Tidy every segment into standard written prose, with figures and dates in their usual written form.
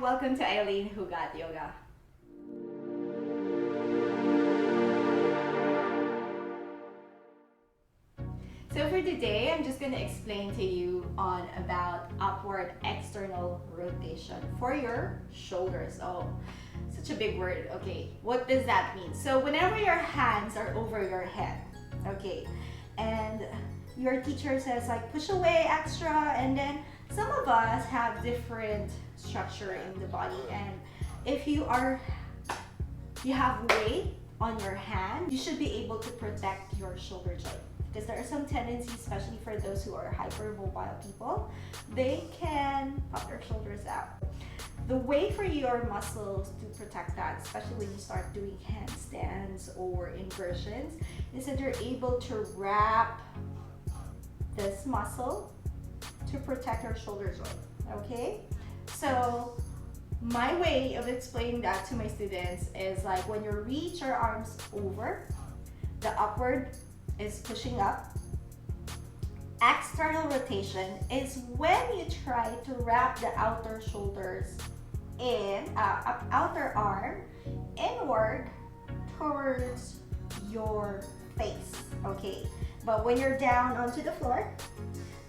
Welcome to Eileen Who Got Yoga. So for today, I'm just going to explain to you on about upward external rotation for your shoulders. Oh, such a big word. Okay, what does that mean? So whenever your hands are over your head, okay, and your teacher says like push away extra, and then some of us have different structure in the body, and if you have weight on your hand, you should be able to protect your shoulder joint, because there are some tendencies, especially for those who are hypermobile people, they can pop their shoulders out. The way for your muscles to protect that, especially when you start doing handstands or inversions, is that you're able to wrap this muscle to protect your shoulder joint, okay? So my way of explaining that to my students is like when you reach your arms over, the upward is pushing up. External rotation is when you try to wrap the outer shoulders in, outer arm inward towards your face, okay? But when you're down onto the floor,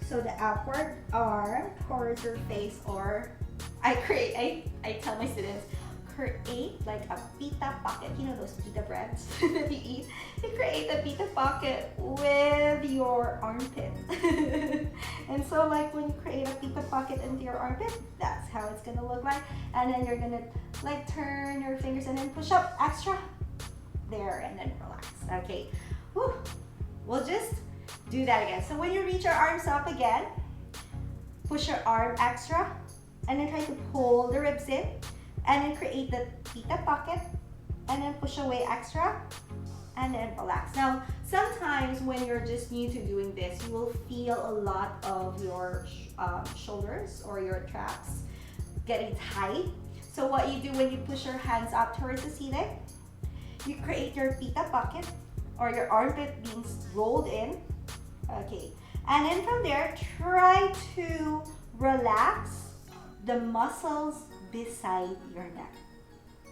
so the upward arm towards your face, or I tell my students, create like a pita pocket. You know those pita breads that you eat? You create a pita pocket with your armpit. And so like when you create a pita pocket into your armpit, that's how it's gonna look like. And then you're gonna like turn your fingers and then push up extra there, and then relax. Okay, whew. We'll just do that again. So when you reach your arms up again, push your arm extra, and then try to pull the ribs in, and then create the pita pocket, and then push away extra, and then relax. Now, sometimes when you're just new to doing this, you will feel a lot of your shoulders or your traps getting tight. So what you do when you push your hands up towards the ceiling, you create your pita pocket, or your armpit being rolled in, okay, and then from there, try to relax the muscles beside your neck.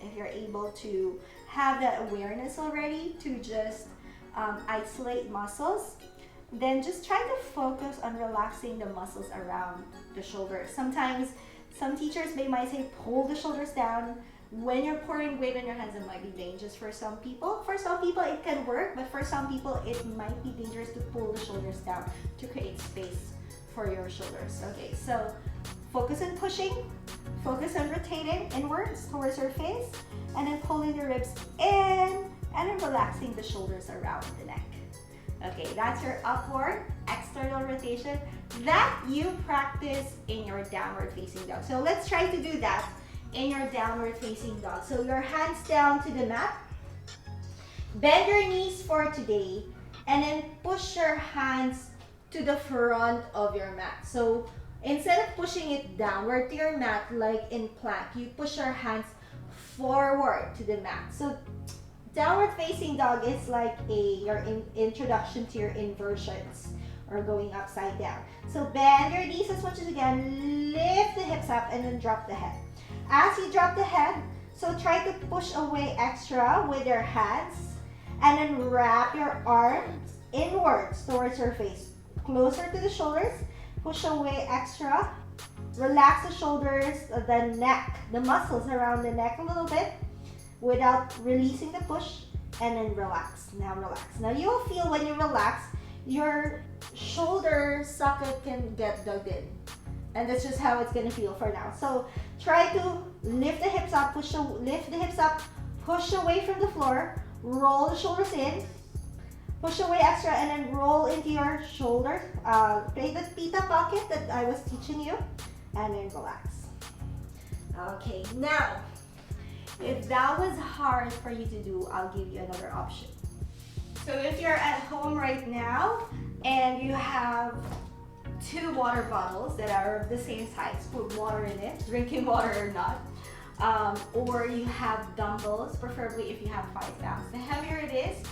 If you're able to have that awareness already to just isolate muscles, then just try to focus on relaxing the muscles around the shoulders. Sometimes some teachers might say pull the shoulders down. When you're pouring weight on your hands, it might be dangerous for some people. For some people it can work, but for some people it might be dangerous to pull the shoulders down to create space for your shoulders. Okay, so focus on pushing, focus on rotating inwards towards your face, and then pulling the ribs in, and then relaxing the shoulders around the neck. Okay, that's your upward external rotation that you practice in your downward facing dog. So let's try to do that in your downward facing dog. So your hands down to the mat, bend your knees for today, and then push your hands to the front of your mat. So instead of pushing it downward to your mat like in plank, you push your hands forward to the mat. So downward facing dog is like your introduction to your inversions, or going upside down. So bend your knees as much as you can, lift the hips up, and then drop the head. As you drop the head, so try to push away extra with your hands, and then wrap your arms inwards towards your face, closer to the shoulders. Push away extra, relax the shoulders, the neck, the muscles around the neck a little bit without releasing the push, and then relax. Now relax. Now you will feel when you relax, your shoulder socket can get dug in. And that's just how it's gonna feel for now. So try to lift the hips up, lift the hips up, push away from the floor, roll the shoulders in, push away extra, and then roll into your shoulder. Play the pita pocket that I was teaching you, and then relax. Okay, now, if that was hard for you to do, I'll give you another option. So if you're at home right now, and you have 2 water bottles that are of the same size, put water in it, drinking water or not, or you have dumbbells, preferably if you have 5 pounds. The heavier it is,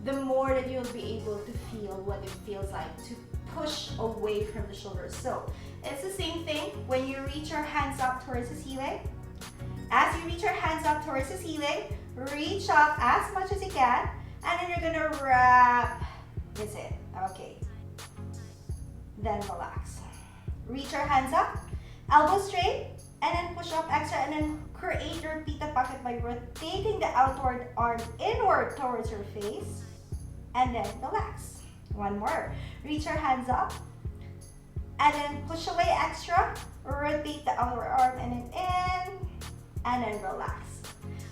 the more that you'll be able to feel what it feels like to push away from the shoulders. So it's the same thing when you reach your hands up towards the ceiling. As you reach your hands up towards the ceiling, reach up as much as you can, and then you're gonna wrap. That's it. Okay. Then relax. Reach your hands up, elbows straight, and then push up extra, and then create your pita pocket by rotating the outward arm inward towards your face, and then relax. One more. Reach your hands up, and then push away extra, rotate the outward arm, and then in, and then relax.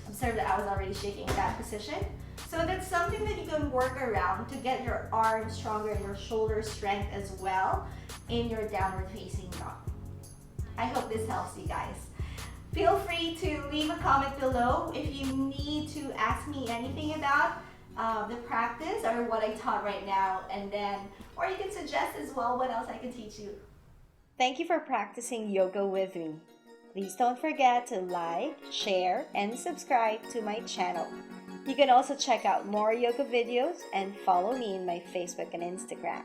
Observe that I was already shaking in that position. So that's something that you can work around to get your arms stronger and your shoulder strength as well in your downward facing dog. I hope this helps you guys. Feel free to leave a comment below if you need to ask me anything about the practice or what I taught right now, and then, or you can suggest as well what else I can teach you. Thank you for practicing yoga with me. Please don't forget to like, share, and subscribe to my channel. You can also check out more yoga videos and follow me in my Facebook and Instagram.